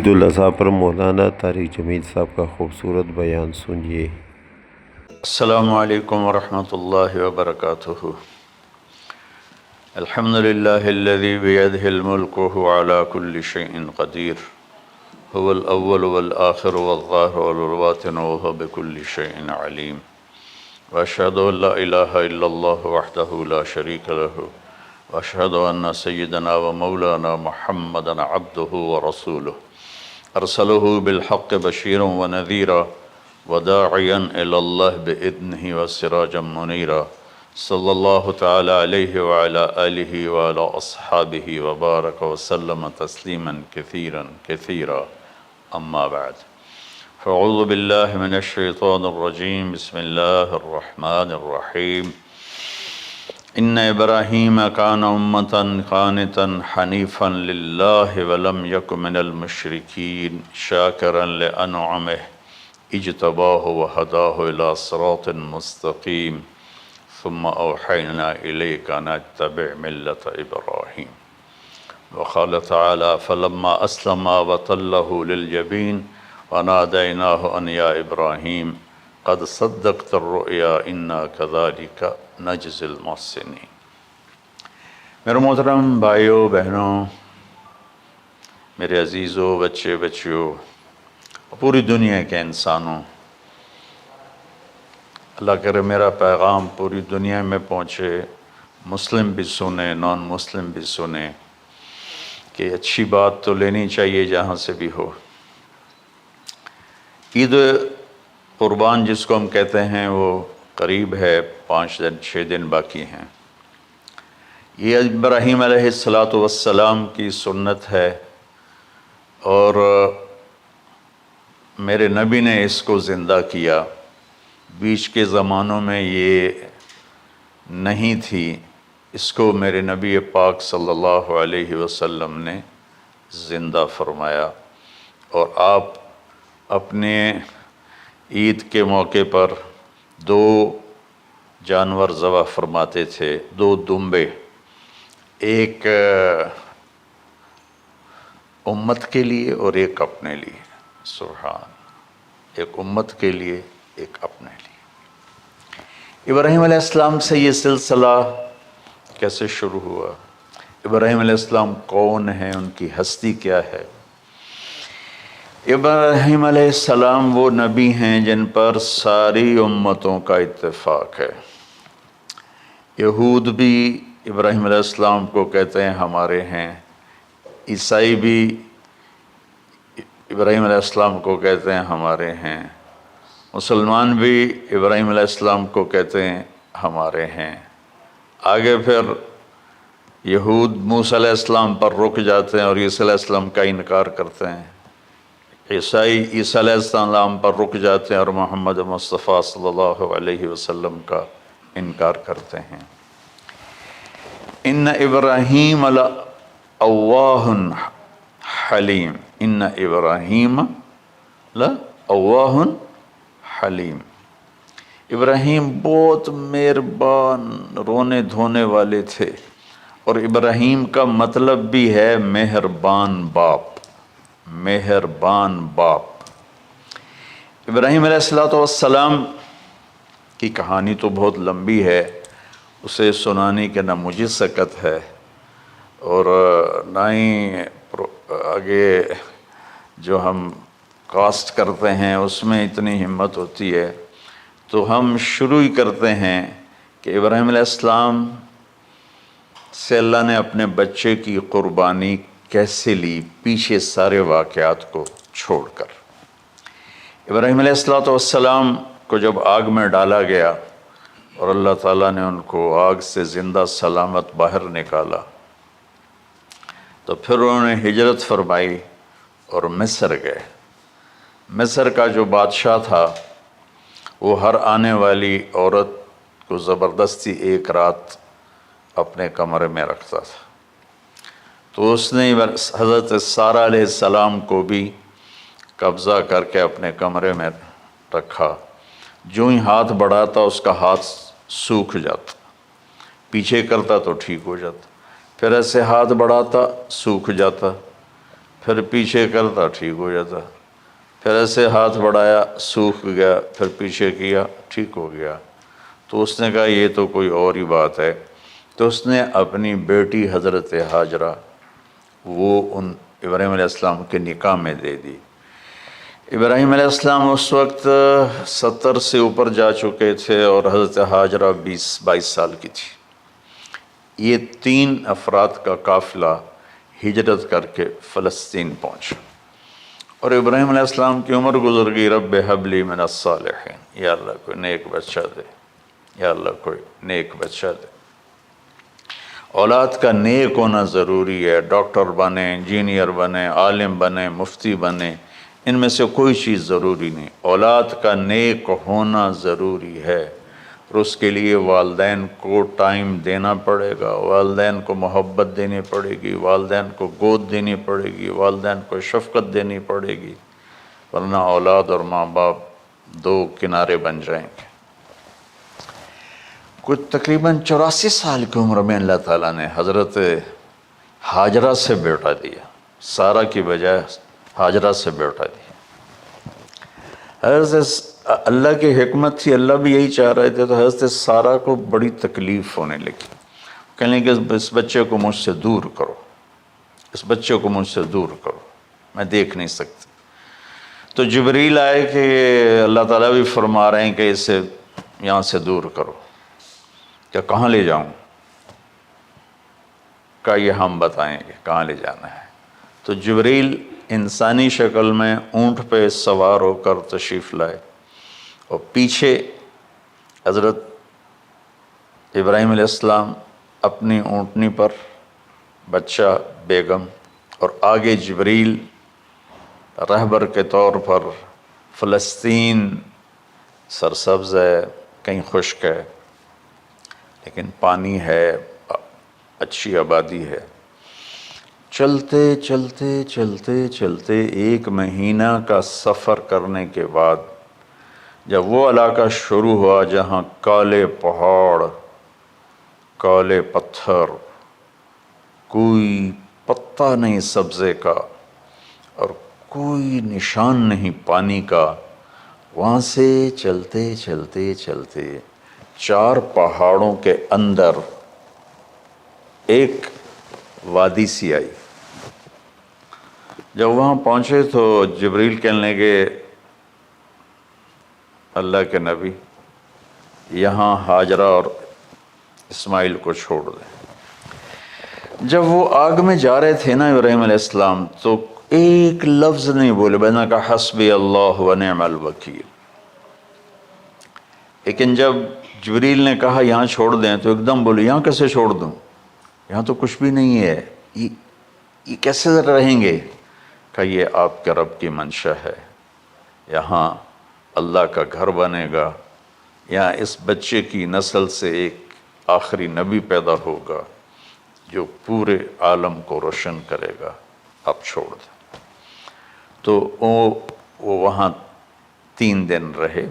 الاضحیٰ پر مولانا طارق جمیل صاحب کا خوبصورت بیان سنیے۔ السلام علیکم ورحمۃ اللہ وبرکاتہ۔ الحمد للہ الذی بیدہ الملک وہو علی کل شیء قدیر، هو الاول والآخر والظاہر والباطن وہو بکل شیء علیم، واشہد ان لا الہ الا اللہ وحدہ لا شریک لہ، واشہد ان سیدنا ومولانا محمدا عبدہ ورسولہ، ارسلہ بالحق بشیرا ونذیرا وداعیا الی اللہ بإذنہ وسراجا منیرا، صلی اللہ تعالی علیہ وعلی آلہ وعلی اصحابہ وبارک وسلم تسلیما کثیرا کثیرا، اما بعد فاعوذ باللہ من الشیطان الرجیم، بسم اللہ الرحمن الرحیم۔ ان ابراہیم کان امۃ قانتا حنیفا للہ ولم یک من المشرکین شاکرا لانعمہ اجتباہ وہداہ الی صراط مستقیم ثم اوحینا الیک ان اتبع ملۃ ابراہیم۔ وقال تعالی فلما اسلم وتلہ للجبین ونادیناہ ان یا ابراہیم قد صدقت الرؤیا انا کذالک نجزی المحسنین۔ میرے محترم بھائیوں بہنوں، میرے عزیزوں، بچے بچیوں، پوری دنیا کے انسانوں، اللہ کرے میرا پیغام پوری دنیا میں پہنچے، مسلم بھی سنیں، نان مسلم بھی سنیں، کہ اچھی بات تو لینی چاہیے جہاں سے بھی ہو۔ عید قربان جس کو ہم کہتے ہیں وہ قریب ہے، 5 دن 6 دن باقی ہیں۔ یہ ابراہیم علیہ السلام کی سنت ہے، اور میرے نبی نے اس کو زندہ کیا۔ بیچ کے زمانوں میں یہ نہیں تھی، اس کو میرے نبی پاک صلی اللہ علیہ وسلم نے زندہ فرمایا، اور آپ اپنے عید کے موقع پر 2 جانور ذبح فرماتے تھے، 2 دمبے، ایک امت کے لیے اور ایک اپنے لیے۔ سبحان، ایک امت کے لیے، ایک اپنے لیے۔ ابراہیم علیہ السلام سے یہ سلسلہ کیسے شروع ہوا؟ ابراہیم علیہ السلام کون ہیں؟ ان کی ہستی کیا ہے؟ ابراہیم علیہ السلام وہ نبی ہیں جن پر ساری امتوں کا اتفاق ہے۔ یہود بھی ابراہیم علیہ السلام کو کہتے ہیں ہمارے ہیں، عیسائی بھی ابراہیم علیہ السلام کو کہتے ہیں ہمارے ہیں، مسلمان بھی ابراہیم علیہ السلام کو کہتے ہیں ہمارے ہیں۔ آگے پھر یہود موسیٰ علیہ السلام پر رک جاتے ہیں اور عیسیٰ علیہ السلام کا انکار کرتے ہیں، عیسائی عیسیٰ علیہ السلام پر رک جاتے ہیں اور محمد مصطفیٰ صلی اللہ علیہ وسلم کا انکار کرتے ہیں۔ ان ابراہیم لأواہ حلیم، ان ابراہیم لأواہ حلیم۔ ابراہیم بہت مہربان، رونے دھونے والے تھے، اور ابراہیم کا مطلب بھی ہے مہربان باپ، مہربان باپ۔ ابراہیم علیہ السلام کی کہانی تو بہت لمبی ہے، اسے سنانے کے نہ مجھے سکت ہے، اور نہ ہی آگے جو ہم کاسٹ کرتے ہیں اس میں اتنی ہمت ہوتی ہے، تو ہم شروع ہی کرتے ہیں کہ ابراہیم علیہ السلام سے اللہ نے اپنے بچے کی قربانی کیسے لی، پیچھے سارے واقعات کو چھوڑ کر۔ ابراہیم علیہ السلام کو جب آگ میں ڈالا گیا اور اللہ تعالیٰ نے ان کو آگ سے زندہ سلامت باہر نکالا، تو پھر انہوں نے ہجرت فرمائی اور مصر گئے۔ مصر کا جو بادشاہ تھا وہ ہر آنے والی عورت کو زبردستی 1 رات اپنے کمرے میں رکھتا تھا، تو اس نے حضرت سارہ علیہ السلام کو بھی قبضہ کر کے اپنے کمرے میں رکھا۔ جو ہی ہاتھ بڑھاتا اس کا ہاتھ سوکھ جاتا، پیچھے کرتا تو ٹھیک ہو جاتا، پھر ایسے ہاتھ بڑھاتا سوکھ جاتا، پھر پیچھے کرتا ٹھیک ہو جاتا، پھر ایسے ہاتھ بڑھایا سوکھ گیا، پھر پیچھے کیا ٹھیک ہو گیا۔ تو اس نے کہا یہ تو کوئی اور ہی بات ہے، تو اس نے اپنی بیٹی حضرت ہاجرہ وہ ان ابراہیم علیہ السلام کے نکاح میں دے دی۔ ابراہیم علیہ السلام اس وقت 70 سے اوپر جا چکے تھے اور حضرت ہاجرہ 22 سال کی تھی۔ یہ 3 افراد کا قافلہ ہجرت کر کے فلسطین پہنچا، اور ابراہیم علیہ السلام کی عمر گزر گئی۔ رب ہب لی من الصالحین، یا اللہ کوئی نیک بچہ دے، یا اللہ کوئی نیک بچہ دے۔ اولاد کا نیک ہونا ضروری ہے، ڈاکٹر بنے، انجینئر بنے، عالم بنے، مفتی بنے، ان میں سے کوئی چیز ضروری نہیں، اولاد کا نیک ہونا ضروری ہے، اور اس کے لیے والدین کو ٹائم دینا پڑے گا، والدین کو محبت دینی پڑے گی، والدین کو گود دینی پڑے گی، والدین کو شفقت دینی پڑے گی، ورنہ اولاد اور ماں باپ 2 کنارے بن جائیں گے۔ کچھ تقریباً 84 سال کی عمر میں اللہ تعالیٰ نے حضرت ہاجرہ سے بیٹا دیا، سارہ کی بجائے ہاجرہ سے بیٹا دیا۔ حضرت اللہ کی حکمت تھی، اللہ بھی یہی چاہ رہے تھے، تو حضرت سارہ کو بڑی تکلیف ہونے لگی، کہنے لگے اس بچے کو مجھ سے دور کرو، اس بچے کو مجھ سے دور کرو، میں دیکھ نہیں سکتی۔ تو جبریل آئے کہ اللہ تعالیٰ بھی فرما رہے ہیں کہ اسے یہاں سے دور کرو، کہ کہاں لے جاؤں؟ کہ یہ ہم بتائیں گے کہاں لے جانا ہے۔ تو جبریل انسانی شکل میں اونٹ پہ سوار ہو کر تشریف لائے، اور پیچھے حضرت ابراہیم علیہ السلام اپنی اونٹنی پر، بچہ بیگم، اور آگے جبریل رہبر کے طور پر۔ فلسطین سرسبز ہے، کہیں خشک ہے، لیکن پانی ہے، اچھی آبادی ہے۔ چلتے چلتے چلتے چلتے 1 مہینہ کا سفر کرنے کے بعد جب وہ علاقہ شروع ہوا جہاں کالے پہاڑ، کالے پتھر، کوئی پتا نہیں سبزے کا اور کوئی نشان نہیں پانی کا، وہاں سے چلتے چلتے چلتے 4 پہاڑوں کے اندر ایک وادی سی آئی۔ جب وہاں پہنچے تو جبریل کہنے لگے اللہ کے نبی یہاں ہاجرہ اور اسماعیل کو چھوڑ دیں۔ جب وہ آگ میں جا رہے تھے نا ابراہیم علیہ السلام، تو ایک لفظ نہیں بولے، بس نے کہا حسبی اللہ ونعم الوکیل۔ لیکن جب جبریل نے کہا یہاں چھوڑ دیں تو ایک دم بولے یہاں کیسے چھوڑ دوں، یہاں تو کچھ بھی نہیں ہے، یہ کیسے رہیں گے؟ کہ یہ آپ کے رب کی منشا ہے، یہاں اللہ کا گھر بنے گا، یہاں اس بچے کی نسل سے ایک آخری نبی پیدا ہوگا جو پورے عالم کو روشن کرے گا، آپ چھوڑ دیں۔ تو وہ وہاں 3 دن رہے،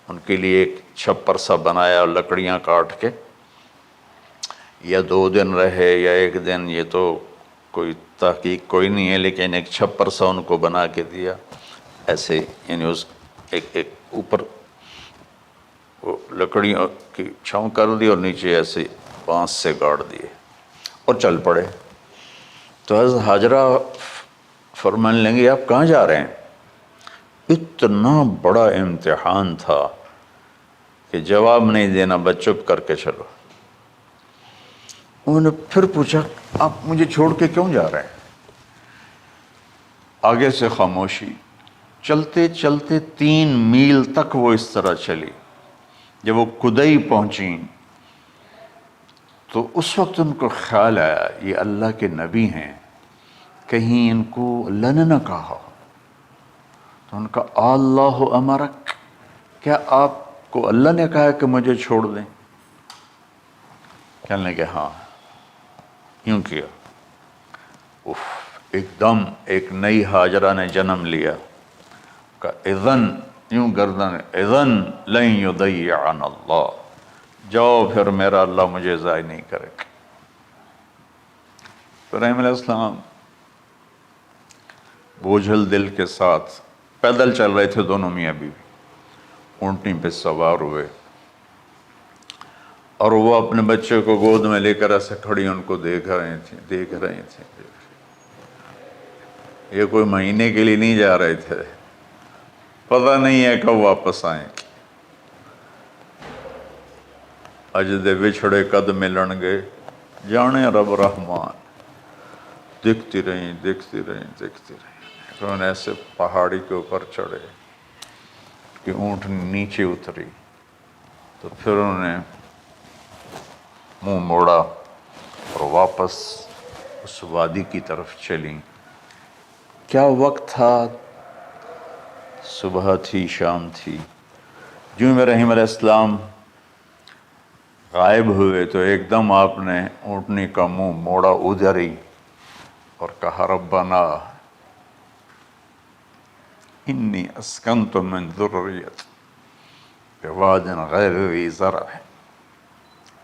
ان کے لیے ایک چھپر سا بنایا اور لکڑیاں کاٹ کے، یا 2 دن رہے یا 1 دن، یہ تو کوئی تحقیق کوئی نہیں ہے، لیکن ایک چھپر سا ان کو بنا کے دیا ایسے، یعنی اس ایک اوپر وہ لکڑیوں کی چھاؤں کر دی اور نیچے ایسے بانس سے گاڑ دیے اور چل پڑے۔ تو حضرت ہاجرہ فرمانے لگے آپ کہاں جا رہے ہیں؟ اتنا بڑا امتحان تھا کہ جواب نہیں دینا، بس چپ کر کے چلو۔ انہوں نے پھر پوچھا آپ مجھے چھوڑ کے کیوں جا رہے ہیں؟ آگے سے خاموشی۔ چلتے چلتے 3 میل تک وہ اس طرح چلی۔ جب وہ کدئی پہنچیں تو اس وقت ان کو خیال آیا یہ اللہ کے نبی ہیں، کہیں ان کو اللہ نے نہ کہا ہو۔ تو ان کا اللہ امرک، کیا آپ کو اللہ نے کہا کہ مجھے چھوڑ دیں؟ کہنے لگے ہاں، یوں کیا۔ ایک دم ایک نئی ہاجرہ نے جنم لیا، کہ اذن، یوں گردن، اذن لن یضیعنا اللہ، جاؤ پھر میرا اللہ مجھے ضائع نہیں کرے گا۔ ابراہیم علیہ السلام بوجھل دل کے ساتھ پیدل چل رہے تھے دونوں میاں بیوی، اونٹنی پہ سوار ہوئے، اور وہ اپنے بچے کو گود میں لے کر ایسے کھڑی ان کو دیکھ رہے تھے۔ یہ کوئی مہینے کے لیے نہیں جا رہے تھے، پتہ نہیں ہے کب واپس آئیں۔ اج دے وچھڑے قد ملن گے، جانے رب رحمان۔ دیکھتی رہیں۔ انہوں نے ایسے پہاڑی کے اوپر چڑھے کہ اونٹ نیچے اتری، تو پھر انہوں نے منہ موڑا اور واپس اس وادی کی طرف چلیں۔ کیا وقت تھا، صبح تھی، شام تھی۔ جو ابراہیم علیہ السلام غائب ہوئے تو ایک دم آپ نے اونٹنی کا منہ موڑا ادھر ہی اور کہا ربنا انی اسکنت من ذریتی بواد غیر ذی زرع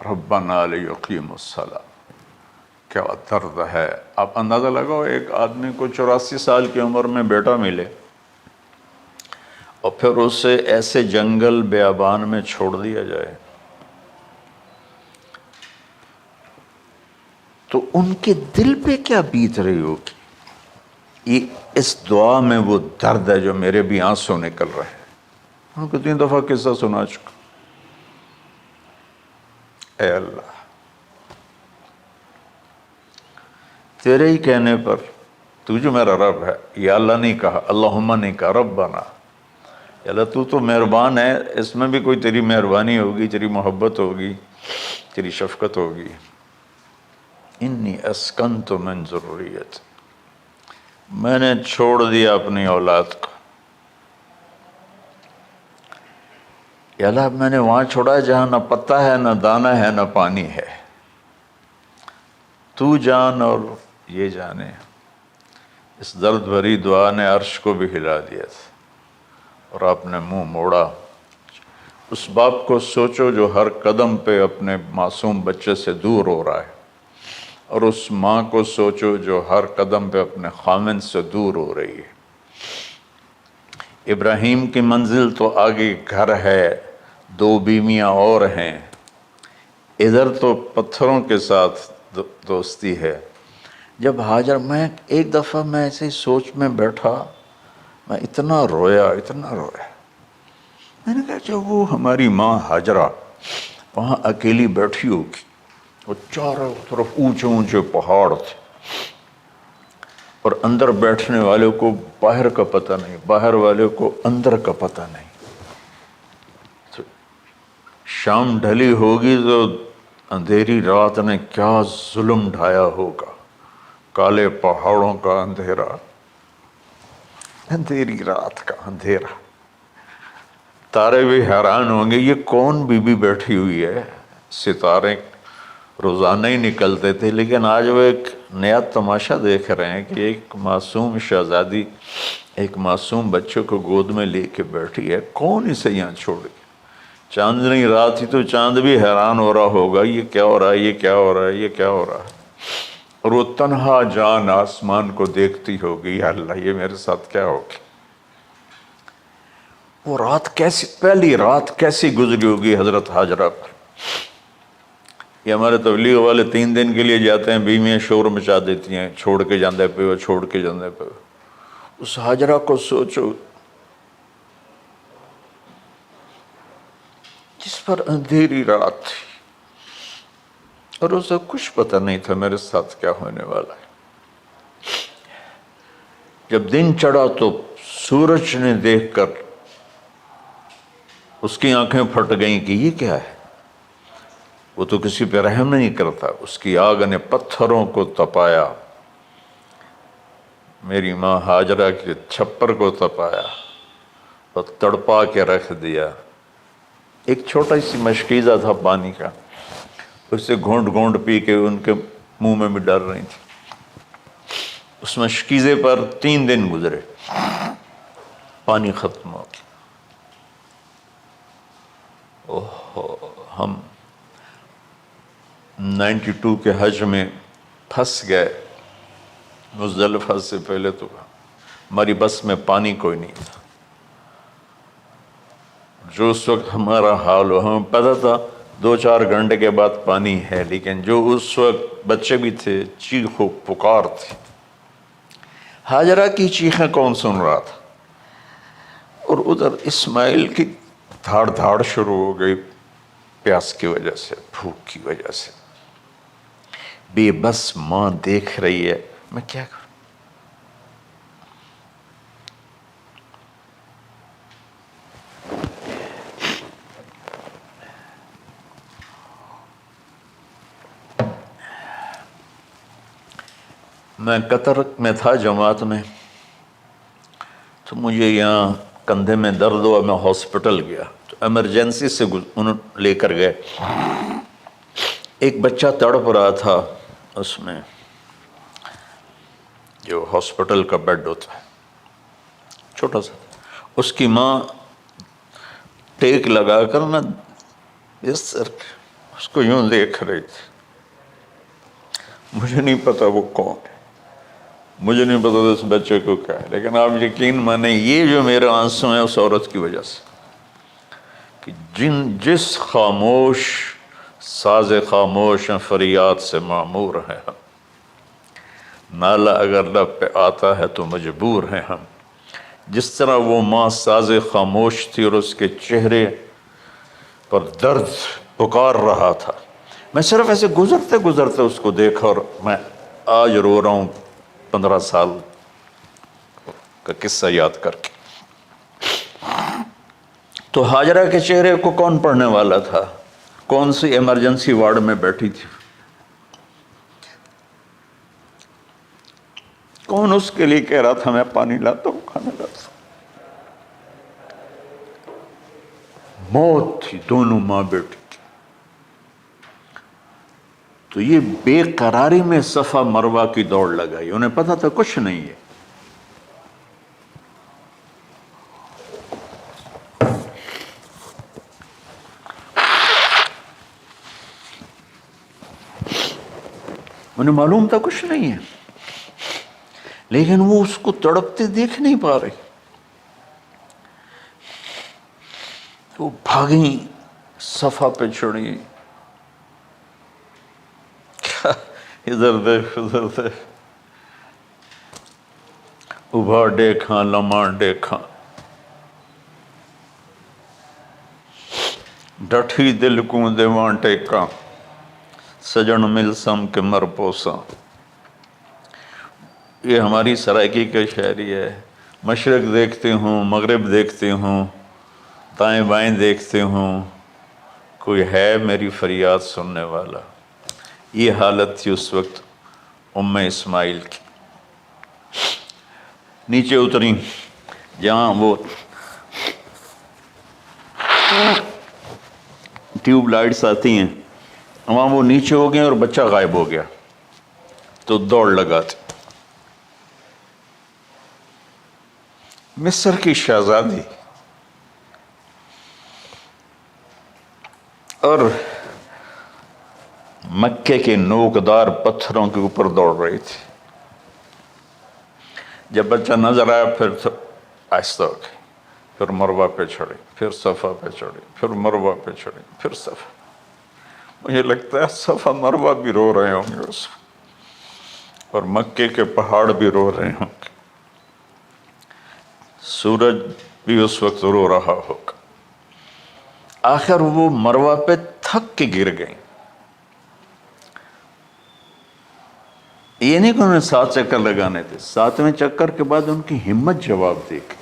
ربنا لیقیموا الصلاۃ۔ کیا درد ہے! آپ اندازہ لگاؤ، ایک آدمی کو 84 سال کی عمر میں بیٹا ملے اور پھر اسے ایسے جنگل بیابان میں چھوڑ دیا جائے، تو ان کے دل پہ کیا بیت رہی ہوگی۔ یہ اس دعا میں وہ درد ہے جو میرے بھی آنسو نکل رہے ہیں۔ ان کو 3 دفعہ قصہ سنا چکا۔ اے اللہ، تیرے ہی کہنے پر، تو جو میرا رب ہے، یا اللہ نہیں کہا، اللہم نہیں کہا، ربنا، یا اللہ تو مہربان ہے، اس میں بھی کوئی تیری مہربانی ہوگی، تیری محبت ہوگی، تیری شفقت ہوگی۔ انی اسکنت من ذریتی، میں نے چھوڑ دیا اپنی اولاد کو، یا اللہ میں نے وہاں چھوڑا ہے جہاں نہ پتا ہے، نہ دانا ہے، نہ پانی ہے، تو جان اور یہ جانے۔ اس درد بھری دعا نے عرش کو بھی ہلا دیا تھا، اور آپ نے منہ موڑا۔ اس باپ کو سوچو جو ہر قدم پہ اپنے معصوم بچے سے دور ہو رہا ہے، اور اس ماں کو سوچو جو ہر قدم پہ اپنے خامن سے دور ہو رہی ہے۔ ابراہیم کی منزل تو آگے گھر ہے، 2 بیویاں اور ہیں، ادھر تو پتھروں کے ساتھ دوستی ہے۔ جب ہاجر، میں ایک دفعہ میں ایسے ہی سوچ میں بیٹھا، میں اتنا رویا۔ میں نے کہا جب وہ ہماری ماں ہاجرہ وہاں اکیلی بیٹھی ہوگی، اور چاروں طرف اونچے اونچے پہاڑ تھے، اور اندر بیٹھنے والوں کو باہر کا پتہ نہیں، باہر والوں کو اندر کا پتہ نہیں۔ تو شام ڈھلی ہوگی تو اندھیری رات نے کیا ظلم ڈھایا ہوگا، کالے پہاڑوں کا اندھیرا، اندھیری رات کا اندھیرا۔ تارے بھی حیران ہوں گے، یہ کون بی بی بیٹھی ہوئی ہے۔ ستارے روزانہ ہی نکلتے تھے، لیکن آج وہ ایک نیا تماشا دیکھ رہے ہیں کہ ایک معصوم شہزادی ایک معصوم بچے کو گود میں لے کے بیٹھی ہے، کون اسے یہاں چھوڑے۔ چاندنی رات ہی تو چاند بھی حیران ہو رہا ہوگا، یہ کیا ہو رہا ہے، یہ کیا ہو رہا ہے، یہ کیا ہو رہا ہے۔ اور وہ تنہا جان آسمان کو دیکھتی ہوگی، یا اللہ یہ میرے ساتھ کیا ہوگی۔ وہ رات کیسی، پہلی رات کیسی گزری ہوگی حضرت ہاجرہ پر۔ یہ ہمارے تبلیغ والے 3 دن کے لیے جاتے ہیں، بیویاں شور مچا دیتی ہیں، چھوڑ کے جاندے پہ، چھوڑ کے جاندے پہ۔ اس ہاجرہ کو سوچو جس پر اندھیری رات تھی، اور اسے کچھ پتہ نہیں تھا میرے ساتھ کیا ہونے والا ہے۔ جب دن چڑھا تو سورج نے دیکھ کر اس کی آنکھیں پھٹ گئیں کہ یہ کیا ہے۔ وہ تو کسی پہ رحم نہیں کرتا، اس کی آگ نے پتھروں کو تپایا، میری ماں ہاجرہ کے چھپر کو تپایا اور تڑپا کے رکھ دیا۔ ایک چھوٹا سی مشکیزہ تھا پانی کا، اسے گھونٹ گھونٹ پی کے ان کے منہ میں بھی ڈال رہی تھی۔ اس مشکیزے پر 3 دن گزرے، پانی ختم ہو گیا۔ ہم 92 کے حج میں پھنس گئے، مزدلفہ سے پہلے تو ہماری بس میں پانی کوئی نہیں تھا. جو اس وقت ہمارا حال ہو، ہمیں پتہ تھا 2-4 گھنٹے کے بعد پانی ہے، لیکن جو اس وقت بچے بھی تھے، چیخ و پکار تھی. ہاجرہ کی چیخیں کون سن رہا تھا؟ اور ادھر اسماعیل کی دھاڑ شروع ہو گئی، پیاس کی وجہ سے، بھوک کی وجہ سے. بے بس ماں دیکھ رہی ہے، میں کیا کروں؟ میں قطر میں تھا جماعت میں، تو مجھے یہاں کندھے میں درد ہوا، میں ہاسپٹل گیا تو ایمرجنسی سے انہوں لے کر گئے. ایک بچہ تڑپ رہا تھا، اس میں جو ہاسپٹل کا بیڈ ہوتا ہے چھوٹا سا، اس کی ماں ٹیک لگا کر نا اس کو یوں دیکھ رہی تھی. مجھے نہیں پتا وہ کون ہے، مجھے نہیں پتا اس بچے کو کیا ہے، لیکن آپ یقین مانیں یہ جو میرے آنسو ہیں اس عورت کی وجہ سے، کہ جس خاموش ساز خاموش فریاد سے معمور ہیں ہم، نالہ اگر لب پہ آتا ہے تو مجبور ہیں ہم. جس طرح وہ ماں ساز خاموش تھی اور اس کے چہرے پر درد پکار رہا تھا. میں صرف ایسے گزرتے اس کو دیکھا اور میں آج رو رہا ہوں 15 سال کا قصہ یاد کر کے. تو ہاجرہ کے چہرے کو کون پڑھنے والا تھا؟ کون سی ایمرجنسی وارڈ میں بیٹھی تھی؟ کون اس کے لیے کہہ رہا تھا میں پانی لاتا ہوں، کھانا لاتا ہوں؟ موت تھی دونوں ماں بیٹی کی. تو یہ بے قراری میں صفا مروہ کی دوڑ لگائی. انہیں پتا تھا کچھ نہیں ہے. انہیں معلوم تھا کچھ نہیں ہے، لیکن وہ اس کو تڑپتے دیکھ نہیں پا رہے. وہ بھاگیں، صفا پہ چڑھی، ادھر دیکھ ادھر دیکھ، ابھا دیکھاں لمحہ دیکھاں، ڈٹھی دل کو دیواں ٹیکاں، سجن مل سم کے مر پوساں. یہ ہماری سرائکی کا شاعری ہے. مشرق دیکھتے ہوں، مغرب دیکھتے ہوں، دائیں بائیں دیکھتے ہوں، کوئی ہے میری فریاد سننے والا. یہ حالت تھی اس وقت اسماعیل کی. نیچے اتری جہاں وہ ٹیوب لائٹس آتی ہیں، وہاں وہ نیچے ہو گئے اور بچہ غائب ہو گیا. تو دوڑ لگاتے. مصر کی شہزادی اور مکے کے نوکدار پتھروں کے اوپر دوڑ رہی تھی. جب بچہ نظر آیا پھر آہستہ ہو گئی، پھر مروہ پہ چڑھی، پھر صفا پہ چڑھی، پھر مروہ پہ چڑھی، پھر صفا. مجھے لگتا ہے صفا مروہ بھی رو رہے ہوں گے اس وقت، اور مکے کے پہاڑ بھی رو رہے ہوں گے. سورج بھی اس وقت رو رہا ہوگا. آخر وہ مروہ پہ تھک کے گر گئیں. یہ نہیں کہ انہیں 7 چکر لگانے تھے، 7ویں چکر کے بعد ان کی ہمت جواب دے گئی.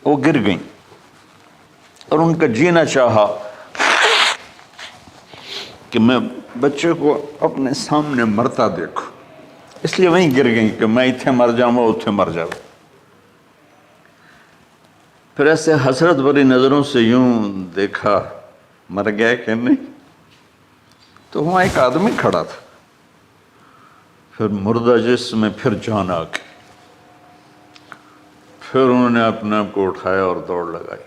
وہ گر گئیں اور ان کا جینا چاہا کہ میں بچے کو اپنے سامنے مرتا دیکھوں، اس لیے وہیں گر گئیں کہ میں اتھے مر جاؤں اتھے مر جاؤں. پھر ایسے حسرت بھری نظروں سے یوں دیکھا مر گیا کہ نہیں، تو وہاں ایک آدمی کھڑا تھا. پھر مردہ جسم میں پھر جان آ گئی. پھر انہوں نے اپنے آپ کو اٹھایا اور دوڑ لگائی.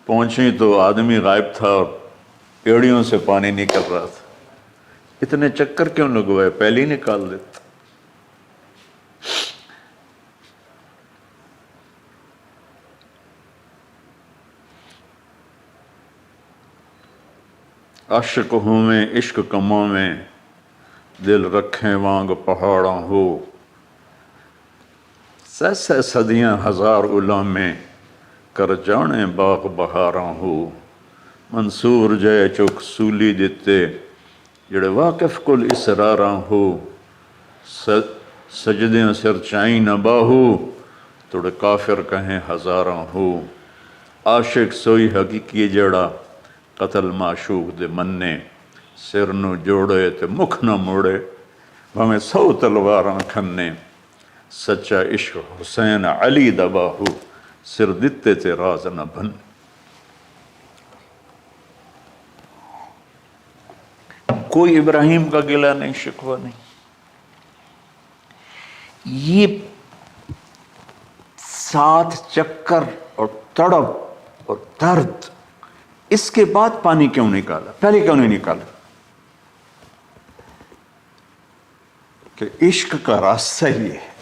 پہنچی تو آدمی غائب تھا اور پیڑیوں سے پانی نکل رہا تھا. اتنے چکر کیوں لگوائے، پہلے ہی نکال دیتا۔ عاشق ہوں میں عشق کماں میں، دل رکھیں وانگ پہاڑاں ہو، سہ صدیاں ہزار علام میں، کر جانے باغ بہاراں ہو۔ منصور جے چک سولی دتے، جڑے واقف کل اسراراں ہو، سجدیاں سر چائیں نہ باہو، توڑے کافر کہیں ہزاراں ہو۔ عاشق سوئی حقیقی جڑا، قتل معشوق دے مننے، سر نو جوڑے تے مکھ نہ موڑے، بھامیں 100 تلواراں کھنے۔ سچا عشق حسین علی دا باہو، سر دتے تے راز نہ بن۔ کوئی ابراہیم کا گلہ نہیں، شکوہ نہیں۔ یہ 7 چکر اور تڑپ اور درد، اس کے بعد پانی کیوں نکالا، پہلے کیوں نہیں نکالا؟ کہ عشق کا راستہ یہ ہے۔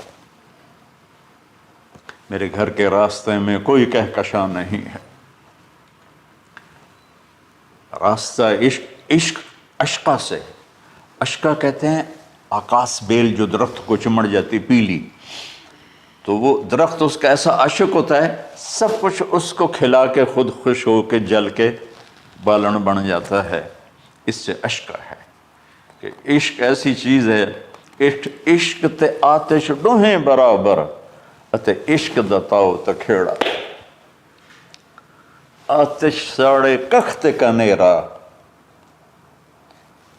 میرے گھر کے راستے میں کوئی کہکشاں نہیں ہے، راستہ عشق اشقا سے۔ اشقا کہتے ہیں آکاس بیل جو درخت کو چمڑ جاتی پیلی، تو وہ درخت اس کا ایسا عاشق ہوتا ہے، سب کچھ اس کو کھلا کے خود خوش ہو کے جل کے بالن بن جاتا ہے۔ اس سے اشقا ہے کہ عشق ایسی چیز ہے، عشق تے آتش ڈوہیں برابر، اتے عشق دا تاؤ تکھیڑا، آتش ساڑے کخت کا نیرا،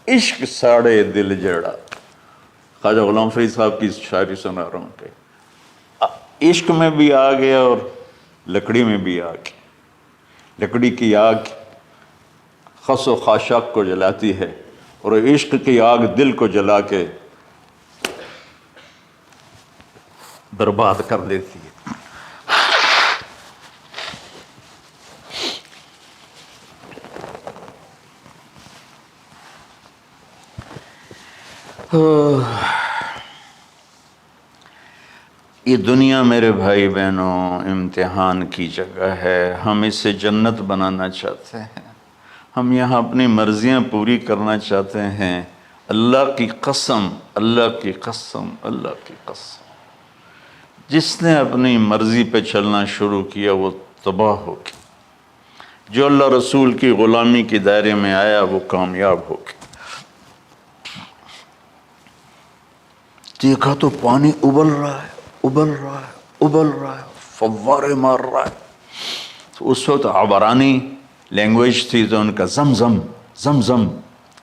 عشق ساڑے دل جڑا۔ خواجہ غلام فرید صاحب کی شاعری سنا رہا ہوں کہ عشق میں بھی آگ ہے اور لکڑی میں بھی آگ ہے۔ لکڑی کی آگ خس و خاشاک کو جلاتی ہے، اور عشق کی آگ دل کو جلا کے برباد کر دیتی ہے۔ یہ دنیا میرے بھائی بہنوں امتحان کی جگہ ہے، ہم اسے جنت بنانا چاہتے ہیں، ہم یہاں اپنی مرضیاں پوری کرنا چاہتے ہیں۔ اللہ کی قسم، اللہ کی قسم، اللہ کی قسم، جس نے اپنی مرضی پہ چلنا شروع کیا وہ تباہ ہو گیا، جو اللہ رسول کی غلامی کے دائرے میں آیا وہ کامیاب ہو گیا۔ دیکھا تو پانی ابل رہا ہے، ابل رہا ہے، ابل رہا ہے، فوارے مار رہا ہے۔ تو اس وقت عبرانی لینگویج تھی تو ان کا زمزم زمزم،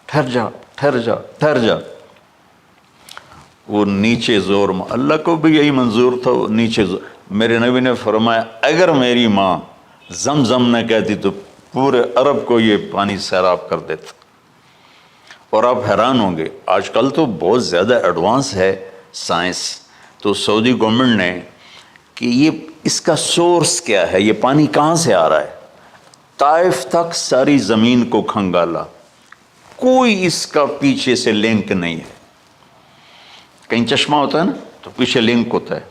ٹھہر جا ٹھہر جا ٹھہر جا۔ وہ نیچے زور، اللہ کو بھی یہی منظور تھا، وہ نیچے زور۔ میرے نبی نے فرمایا اگر میری ماں زمزم نہ کہتی تو پورے عرب کو یہ پانی سیراب کر دیتا۔ اور آپ حیران ہوں گے، آج کل تو بہت زیادہ ایڈوانس ہے سائنس، تو سعودی گورنمنٹ نے کہ یہ اس کا سورس کیا ہے، یہ پانی کہاں سے آ رہا ہے، طائف تک ساری زمین کو کھنگالا، کوئی اس کا پیچھے سے لنک نہیں ہے۔ کہیں چشمہ ہوتا ہے نا تو پیچھے لنک ہوتا ہے،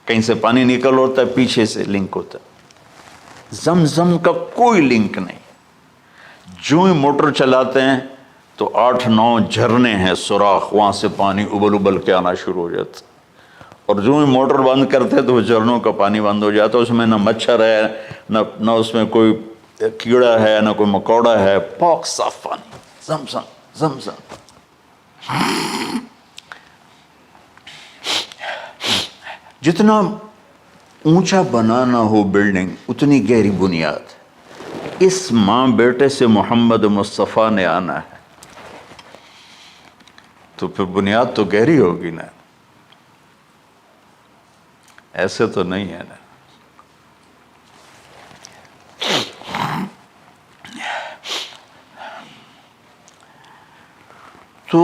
کہیں سے پانی نکل ہوتا ہے پیچھے سے لنک ہوتا ہے۔ زمزم کا کوئی لنک نہیں۔ جو ہی موٹر چلاتے ہیں تو 8-9 جھرنے ہیں، سوراخ، وہاں سے پانی ابل ابل کے آنا شروع ہو جاتا، اور جو ہی موٹر بند کرتے تو وہ جھرنوں کا پانی بند ہو جاتا۔ اس میں نہ مچھر ہے، نہ اس میں کوئی کیڑا ہے، نہ کوئی مکوڑا ہے، پاک صاف پانی، زمزم زمزم۔ جتنا اونچا بنانا ہو بلڈنگ اتنی گہری بنیاد۔ اس ماں بیٹے سے محمد مصطفیٰ نے آنا ہے تو پھر بنیاد تو گہری ہوگی نا، ایسے تو نہیں ہے نا۔ تو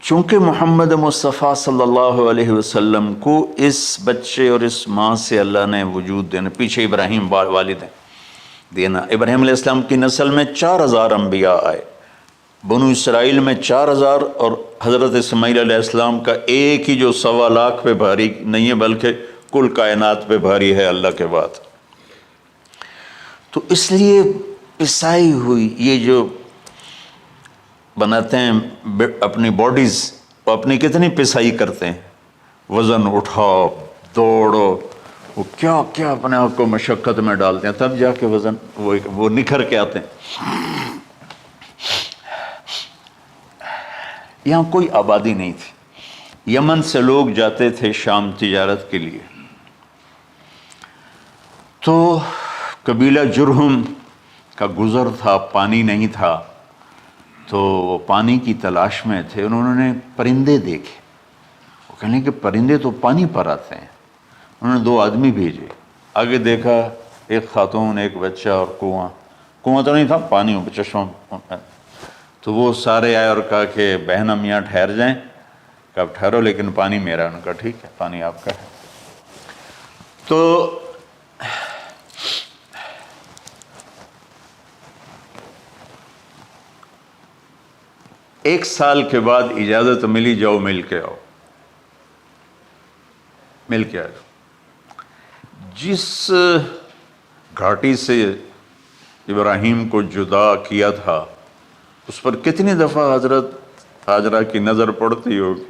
چونکہ محمد مصطفیٰ صلی اللہ علیہ وسلم کو اس بچے اور اس ماں سے اللہ نے وجود دینا، پیچھے ابراہیم والد ہیں دینا، ابراہیم علیہ السلام کی نسل میں 4000 انبیاء آئے، بنو اسرائیل میں 4000 اور حضرت اسماعیل علیہ السلام کا ایک ہی جو 1.25 لاکھ پہ بھاری نہیں ہے بلکہ کل کائنات پہ بھاری ہے اللہ کے بعد۔ تو اس لیے پسائی ہوئی یہ جو بناتے ہیں اپنی باڈیز، وہ اپنی کتنی پسائی کرتے ہیں، وزن اٹھاؤ دوڑو، وہ کیا کیا اپنے آپ کو مشقت میں ڈالتے ہیں، تب جا کے وزن وہ نکھر کے آتے ہیں۔ یہاں کوئی آبادی نہیں تھی، یمن سے لوگ جاتے تھے شام تجارت کے لیے، تو قبیلہ جرہم کا گزر تھا، پانی نہیں تھا، تو وہ پانی کی تلاش میں تھے، انہوں نے پرندے دیکھے، وہ کہنے کہ پرندے تو پانی پر آتے ہیں، انہوں نے 2 آدمی بھیجے، آگے دیکھا ایک خاتون ایک بچہ اور کنواں تو نہیں تھا، پانی چشمہ، تو وہ سارے آئے اور کہا کہ بہن ہم یہاں ٹھہر جائیں، کہ اب ٹھہرو لیکن پانی میرا، ان کا ٹھیک ہے پانی آپ کا ہے۔ تو ایک سال کے بعد اجازت ملی، جاؤ مل کے آؤ، مل کے آؤ۔ جس گھاٹی سے ابراہیم کو جدا کیا تھا اس پر کتنی دفعہ حضرت ہاجرہ کی نظر پڑتی ہوگی،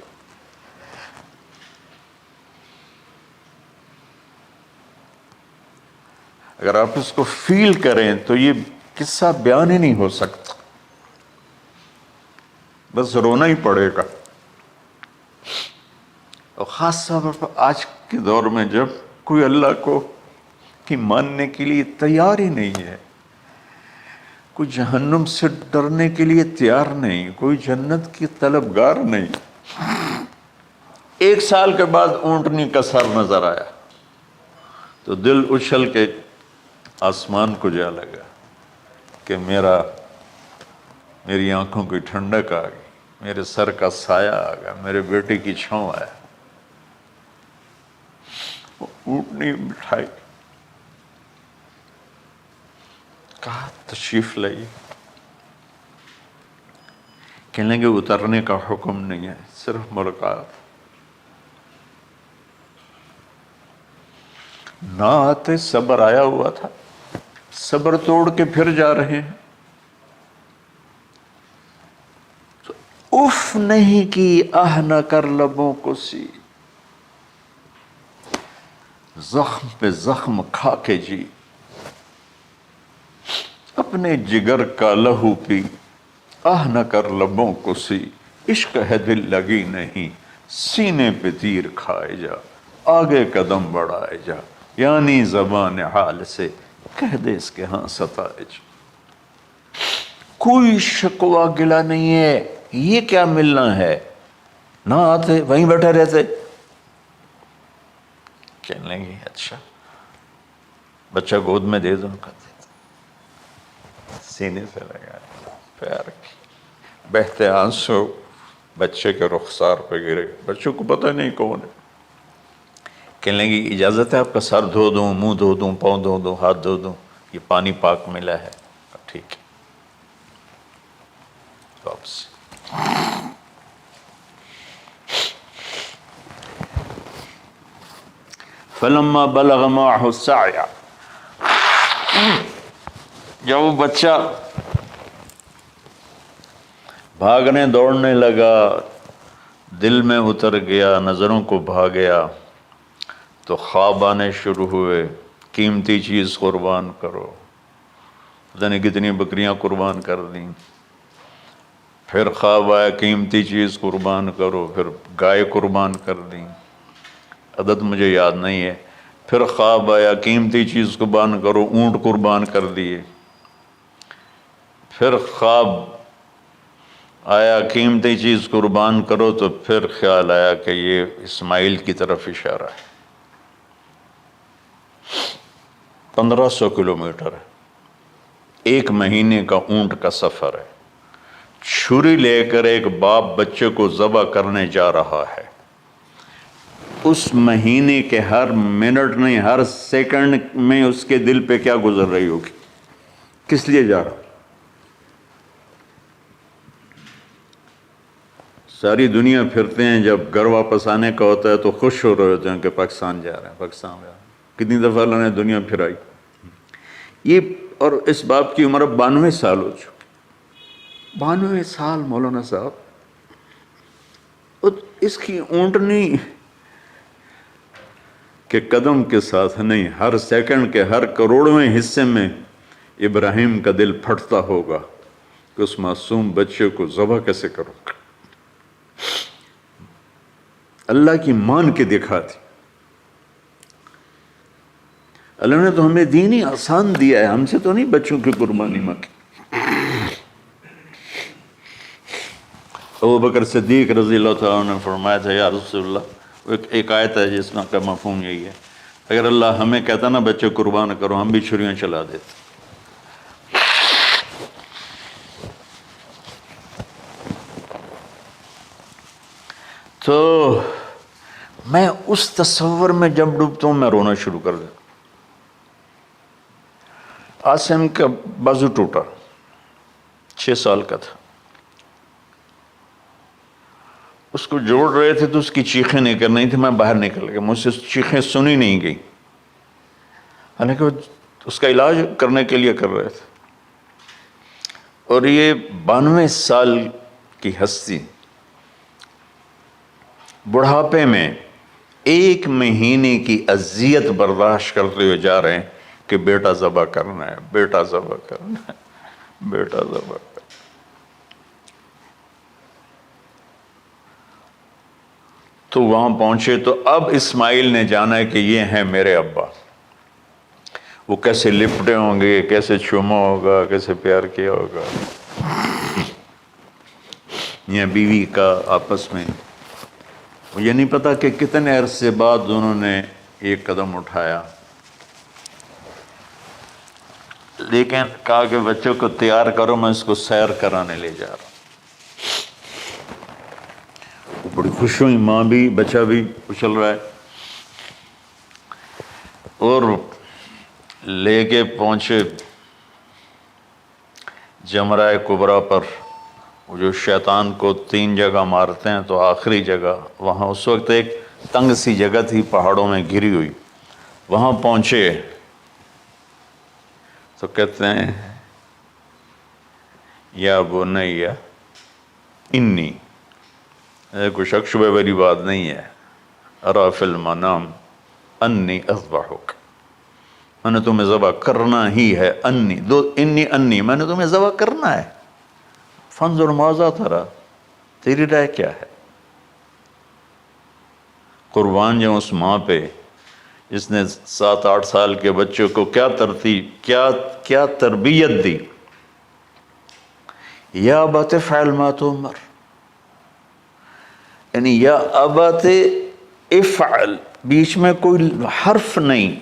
اگر آپ اس کو فیل کریں تو یہ قصہ بیان ہی نہیں ہو سکتا، بس رونا ہی پڑے گا۔ اور خاص طور پر آج کے دور میں جب کوئی اللہ کو کی ماننے کے لیے تیار ہی نہیں ہے، کوئی جہنم سے ڈرنے کے لیے تیار نہیں، کوئی جنت کی طلبگار نہیں۔ 1 سال کے بعد اونٹنی کا سر نظر آیا تو دل اچھل کے آسمان کو جا لگا کہ میری آنکھوں کی ٹھنڈک آ گئی، میرے سر کا سایہ آ گیا، میرے بیٹے کی چھاؤں آیا۔ وہ اونٹنی بٹھائی، کہا تشریف لائیے، کہنے لگے اترنے کا حکم نہیں ہے، صرف ملاقات۔ نہ آتے صبر آیا ہوا تھا، صبر توڑ کے پھر جا رہے ہیں، تو اف نہیں کی آہ نہ کر لبوں کو سی، زخم پہ زخم کھا کے جی، اپنے جگر کا لہو پی، آہ نہ کر لبوں کو سی، عشق ہے دل لگی نہیں، سینے پہ تیر کھائے جا، آگے قدم بڑھائے جا، یعنی زبان حال سے کہہ دے اس کے ہاں ستائے جا۔ کوئی شکوہ گلہ نہیں ہے، یہ کیا ملنا ہے، نہ آتے وہیں بیٹھے رہتے۔ کہنے لگے اچھا بچہ گود میں دے دو، سینے سے لگا پیار کی، بہتے آنسو بچے کے رخسار پہ گرے، بچوں کو پتہ نہیں کون ہے۔ کہنے لگی اجازت ہے آپ کا سر دھو دوں، منہ دھو دوں، پاؤں دھو دوں، ہاتھ دھو دوں، یہ پانی پاک ملا ہے، ٹھیک ہے واپس۔ فلما بلغ معه السعی، جب وہ بچہ بھاگنے دوڑنے لگا، دل میں اتر گیا، نظروں کو بھا گیا، تو خواب آنے شروع ہوئے، قیمتی چیز قربان کرو، پتہ نہیں کتنی بکریاں قربان کر دیں، پھر خواب آیا قیمتی چیز قربان کرو، پھر گائے قربان کر دیں، عدد مجھے یاد نہیں ہے، پھر خواب آیا قیمتی چیز قربان کرو، اونٹ قربان کر دیے، پھر خواب آیا قیمتی چیز قربان کرو، تو پھر خیال آیا کہ یہ اسماعیل کی طرف اشارہ ہے۔ 1500 کلومیٹر ہے، 1 مہینے کا اونٹ کا سفر ہے، چھری لے کر ایک باپ بچے کو ذبح کرنے جا رہا ہے، اس مہینے کے ہر منٹ نہیں ہر سیکنڈ میں اس کے دل پہ کیا گزر رہی ہوگی، کس لیے جا رہا، ساری دنیا پھرتے ہیں، جب گھر واپس آنے کا ہوتا ہے تو خوش ہو رہے ہوتے ہیں کہ پاکستان جا رہے ہیں، پاکستان جا رہے ہیں۔ کتنی دفعہ اللہ نے دنیا پھرائی یہ، اور اس باپ کی عمر اب 92 سال ہو چکی، 92 سال مولانا صاحب، اور اس کی اونٹنی کے قدم کے ساتھ نہیں، ہر سیکنڈ کے ہر کروڑویں حصے میں ابراہیم کا دل پھٹتا ہوگا کہ اس معصوم بچے کو ذبح کیسے کروں۔ اللہ کی مان کے دکھا دی۔ اللہ نے تو ہمیں دین ہی آسان دیا ہے، ہم سے تو نہیں بچوں کی قربانی مانگی۔ ابو بکر صدیق رضی اللہ تعالیٰ عنہ نے فرمایا تھا، یا رسول اللہ، ایک آیت ہے جس کا مفہوم یہی ہے، اگر اللہ ہمیں کہتا نا بچے قربان کرو، ہم بھی چھریاں چلا دیتے۔ تو میں اس تصور میں جب ڈوبتا ہوں میں رونا شروع کر دیتا۔ عاصم کا بازو ٹوٹا، 6 سال کا تھا، اس کو جوڑ رہے تھے تو اس کی چیخیں نکل نہیں تھی، میں باہر نکل گیا، مجھ سے چیخیں سنی نہیں گئی، حالانکہ وہ اس کا علاج کرنے کے لیے کر رہے تھے۔ اور یہ 92 سال کی ہستی بڑھاپے میں 1 مہینے کی اذیت برداشت کرتے ہوئے جا رہے ہیں کہ بیٹا ذبح کرنا ہے، بیٹا ذبح کرنا ہے، بیٹا ذبح کرنا ہے۔ تو وہاں پہنچے تو اب اسماعیل نے جانا ہے کہ یہ ہیں میرے ابا، وہ کیسے لپٹے ہوں گے، کیسے چوما ہوگا، کیسے پیار کیا ہوگا، یا بیوی کا آپس میں۔ مجھے نہیں پتا کہ کتنے عرصے بعد انہوں نے ایک قدم اٹھایا، لیکن کہا کہ بچوں کو تیار کرو، میں اس کو سیر کرانے لے جا رہا ہوں۔ وہ بڑی خوش ہوئی، ماں بھی بچہ بھی اچھل رہا ہے، اور لے کے پہنچے جمرہ کبریٰ پر، وہ جو شیطان کو 3 جگہ مارتے ہیں، تو آخری جگہ وہاں اس وقت ایک تنگ سی جگہ تھی پہاڑوں میں گھری ہوئی، وہاں پہنچے تو کہتے ہیں یا بنیا انی، کوئی شک شبہ والی بات نہیں ہے، ارا فی المنام انی اذبحک، میں نے تمہیں ذبح کرنا ہی ہے، انی میں نے تمہیں ذبح کرنا ہے، فانظر ماذا تری، تیری رائے کیا ہے؟ قربان جاؤں اس ماں پہ جس نے 7-8 سال کے بچوں کو کیا تربیت دی۔ یا ابت افعل ما تؤمر، یعنی یا ابت افعل، بیچ میں کوئی حرف نہیں،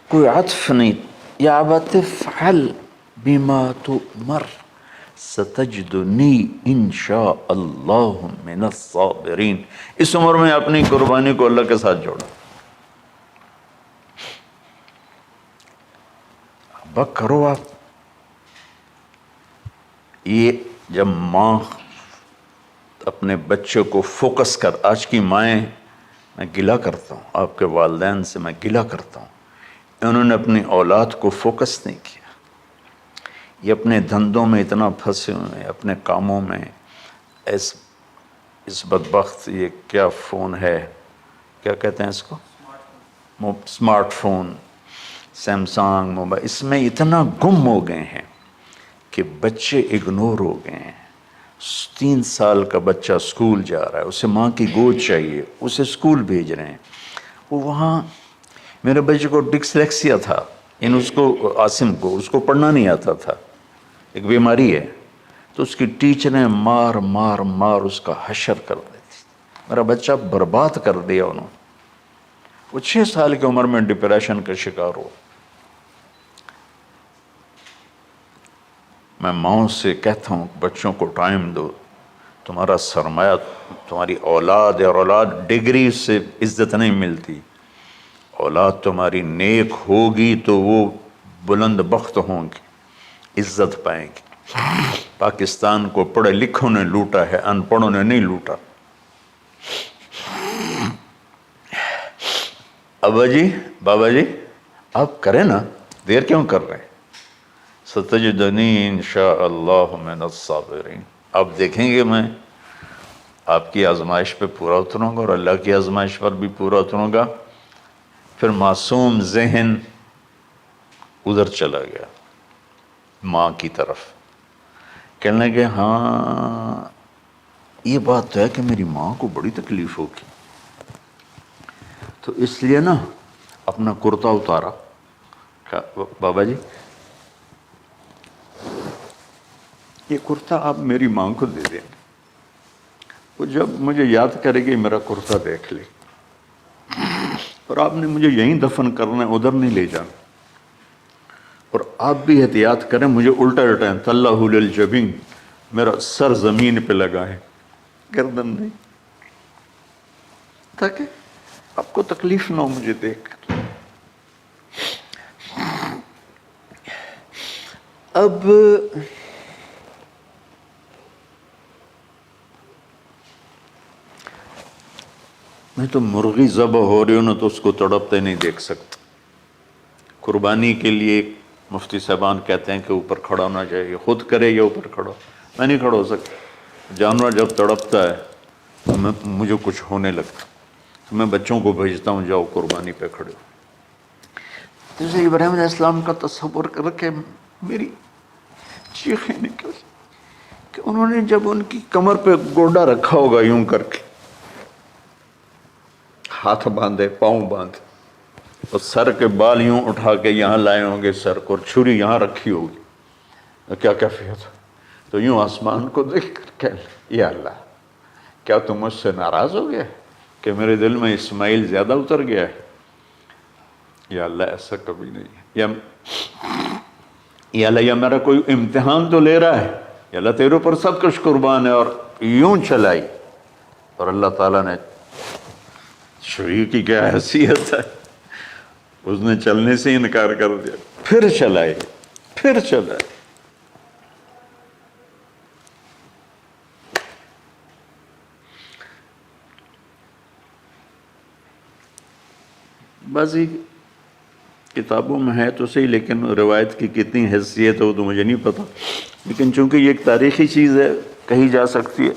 کوئی عطف نہیں، یا ابت افعل بما تؤمر ستجدنی انشاء اللہ من الصابرین۔ اس عمر میں اپنی قربانی کو اللہ کے ساتھ جوڑا، ابا کرو آپ۔ یہ جب ماں اپنے بچے کو فوکس کر، آج کی مائیں، میں گلہ کرتا ہوں آپ کے والدین سے، میں گلہ کرتا ہوں، انہوں نے اپنی اولاد کو فوکس نہیں کیا، یہ اپنے دھندوں میں اتنا پھنسے ہوئے ہیں، اپنے کاموں میں، اس بدبخت یہ کیا فون ہے، کیا کہتے ہیں اس کو، اسمارٹ فون، سیمسنگ موبائل، اس میں اتنا گم ہو گئے ہیں کہ بچے اگنور ہو گئے ہیں۔ 3 سال کا بچہ اسکول جا رہا ہے، اسے ماں کی گود چاہیے، اسے اسکول بھیج رہے ہیں، وہ وہاں، میرے بچے کو ڈسلیکسیا تھا، اس کو عاصم کو، اس کو پڑھنا نہیں آتا تھا، ایک بیماری ہے، تو اس کی ٹیچریں مار مار مار اس کا حشر کر دیتی، میرا بچہ برباد کر دیا انہوں نے۔ وہ 6 سال کی عمر میں ڈپریشن کا شکار ہو۔ میں ماؤں سے کہتا ہوں بچوں کو ٹائم دو، تمہارا سرمایہ تمہاری اولاد ہے، اور اولاد ڈگری سے عزت نہیں ملتی، اولاد تمہاری نیک ہوگی تو وہ بلند بخت ہوں گی، عزت پائیں گی۔ پاکستان کو پڑھے لکھوں نے لوٹا ہے، ان پڑھوں نے نہیں لوٹا۔ ابا جی، بابا جی، آپ کریں نا، دیر کیوں کر رہے ہیں؟ ستجدنی انشاءاللہ من الصابرین، آپ دیکھیں گے میں آپ کی آزمائش پہ پورا اتروں گا اور اللہ کی آزمائش پر بھی پورا اتروں گا۔ پھر معصوم ذہن ادھر چلا گیا ماں کی طرف، کہنے لگے ہاں یہ بات تو ہے کہ میری ماں کو بڑی تکلیف ہوگی، تو اس لیے نا اپنا کرتا اتارا، کہا بابا جی یہ کرتا آپ میری ماں کو دے دیں، وہ جب مجھے یاد کرے گی میرا کرتا دیکھ لے، اور آپ نے مجھے یہیں دفن کرنا ہے، ادھر نہیں لے جانا، اور آپ بھی احتیاط کریں، مجھے الٹا الٹائیں، طلّہ للجبین، میرا سر زمین پہ لگا ہے، گردن نہیں، تاکہ آپ کو تکلیف نہ ہو مجھے دیکھ کر۔ اب میں تو مرغی ذبح ہو رہی ہوں نا تو اس کو تڑپتے نہیں دیکھ سکتا۔ قربانی کے لیے مفتی صاحبان کہتے ہیں کہ اوپر کھڑا ہونا چاہیے، خود کرے یا اوپر کھڑا، میں نہیں کھڑا ہو سکتا، جانور جب تڑپتا ہے تو مجھے کچھ ہونے لگتا، تو میں بچوں کو بھیجتا ہوں جاؤ قربانی پہ کھڑے ہو۔ جیسے ابراہیم علیہ السلام کا تصور کر کے میری چیخیں نکل کہ انہوں نے جب ان کی کمر پہ گوڈا رکھا ہوگا یوں کر کے، ہاتھ باندھے، پاؤں باندھے، اور سر کے بال یوں اٹھا کے یہاں لائے ہوں گے سر کو، اور چھری یہاں رکھی ہوگی، کیا کیفیت ہو؟ تو یوں آسمان کو دیکھ کر کہ یا اللہ کیا تم مجھ سے ناراض ہو گیا کہ میرے دل میں اسماعیل زیادہ اتر گیا ہے؟ یا اللہ ایسا کبھی نہیں ہے، یا اللہ یہ میرا کوئی امتحان تو لے رہا ہے، یا اللہ تیرے پر سب کچھ قربان ہے، اور یوں چلائی، اور اللہ تعالیٰ نے چھری کی کیا حیثیت ہے، اس نے چلنے سے انکار کر دیا، پھر چلائے، پھر چلائے۔ بعضی کتابوں میں ہے تو صحیح، لیکن روایت کی کتنی حیثیت ہو تو مجھے نہیں پتا، لیکن چونکہ یہ ایک تاریخی چیز ہے کہی جا سکتی ہے۔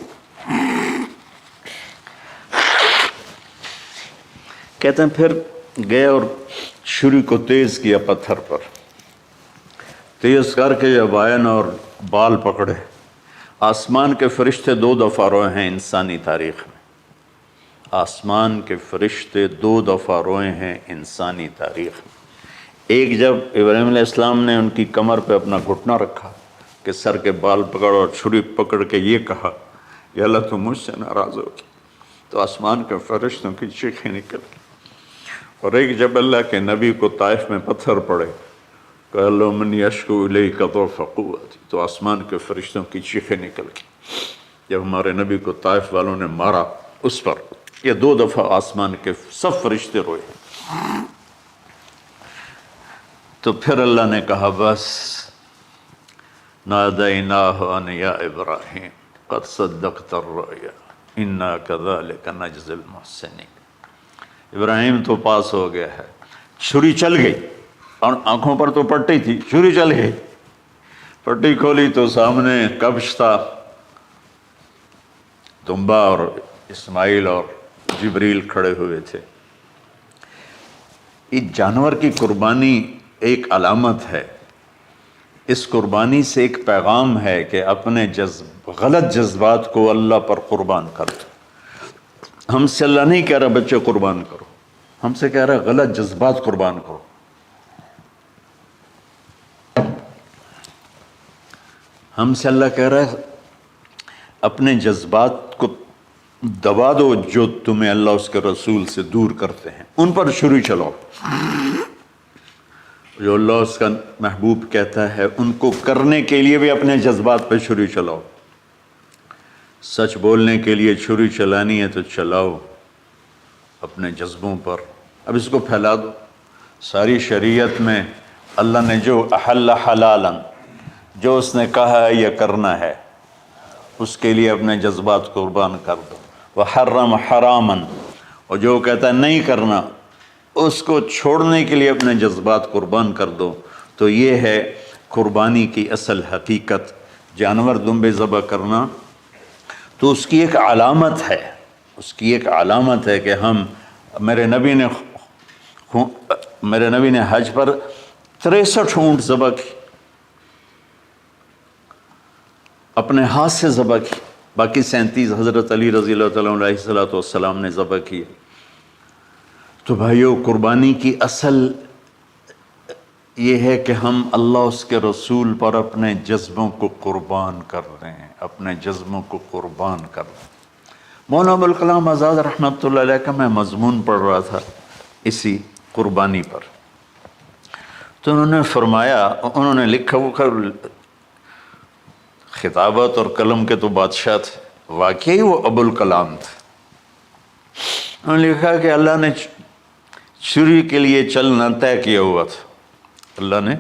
کہتے ہیں پھر گئے اور چھری کو تیز کیا پتھر پر، تیز کر کے جب آئے نا اور بال پکڑے، آسمان کے فرشتے 2 دفعہ روئے ہیں انسانی تاریخ میں، آسمان کے فرشتے 2 دفعہ روئے ہیں انسانی تاریخ میں۔ ایک جب ابراہیم علیہ السلام نے ان کی کمر پہ اپنا گھٹنا رکھا کہ سر کے بال پکڑ اور چھری پکڑ کے یہ کہا یا اللہ تم مجھ سے ناراض ہو، تو آسمان کے فرشتوں کی چیخیں نکل گئی۔ اور ایک جب اللہ کے نبی کو طائف میں پتھر پڑے کہ اللہ من یشکو الیک ضعف قوتی، تو آسمان کے فرشتوں کی چیخیں نکل گئی جب ہمارے نبی کو طائف والوں نے مارا اس پر۔ یہ 2 دفعہ آسمان کے سب فرشتے روئے۔ تو پھر اللہ نے کہا بس، نادیناہ ان یا ابراہیم قد صدقت الرؤیا انا کذلک نجزی المحسنین، ابراہیم تو پاس ہو گیا ہے، چھری چل گئی، اور آنکھوں پر تو پٹی تھی، چھری چل گئی، پٹی کھولی تو سامنے کبش تھا، دمبا اور اسماعیل اور جبریل کھڑے ہوئے تھے۔ اس جانور کی قربانی ایک علامت ہے، اس قربانی سے ایک پیغام ہے کہ اپنے غلط جذبات کو اللہ پر قربان کر دو۔ ہم سے اللہ نہیں کہہ رہا بچے قربان کرو، ہم سے کہہ رہا غلط جذبات قربان کرو۔ ہم سے اللہ کہہ رہا ہے اپنے جذبات کو دبا دو جو تمہیں اللہ اس کے رسول سے دور کرتے ہیں، ان پر چھری چلاؤ۔ جو اللہ اس کا محبوب کہتا ہے ان کو کرنے کے لیے بھی اپنے جذبات پہ چھری چلاؤ۔ سچ بولنے کے لیے چھری چلانی ہے تو چلاؤ اپنے جذبوں پر، اب اس کو پھیلا دو۔ ساری شریعت میں اللہ نے جو احل حلالا، جو اس نے کہا ہے یہ کرنا ہے اس کے لیے اپنے جذبات قربان کر دو، وحرم حراما، اور جو کہتا ہے نہیں کرنا اس کو چھوڑنے کے لیے اپنے جذبات قربان کر دو۔ تو یہ ہے قربانی کی اصل حقیقت۔ جانور دمبے ذبح کرنا تو اس کی ایک علامت ہے، اس کی ایک علامت ہے کہ ہم میرے نبی نے حج پر 63 اونٹ ذبح کی، اپنے ہاتھ سے ذبح کی، باقی 37 حضرت علی رضی اللہ تعالیٰ علیہ السلام نے ذبح کیے۔ تو بھائیو، قربانی کی اصل یہ ہے کہ ہم اللہ اس کے رسول پر اپنے جذبوں کو قربان کر رہے ہیں، اپنے جذبوں کو قربان کر رہے ہیں۔ مولانا ابوالکلام آزاد رحمۃ اللہ علیہ کا میں مضمون پڑھ رہا تھا اسی قربانی پر، تو انہوں نے فرمایا، انہوں نے لکھا، وہ خطابت اور قلم کے تو بادشاہ تھے، واقعی وہ ابوالکلام تھے۔ انہوں نے لکھا کہ اللہ نے چھری کے لیے چلنا طے کیا ہوا تھا، اللہ نے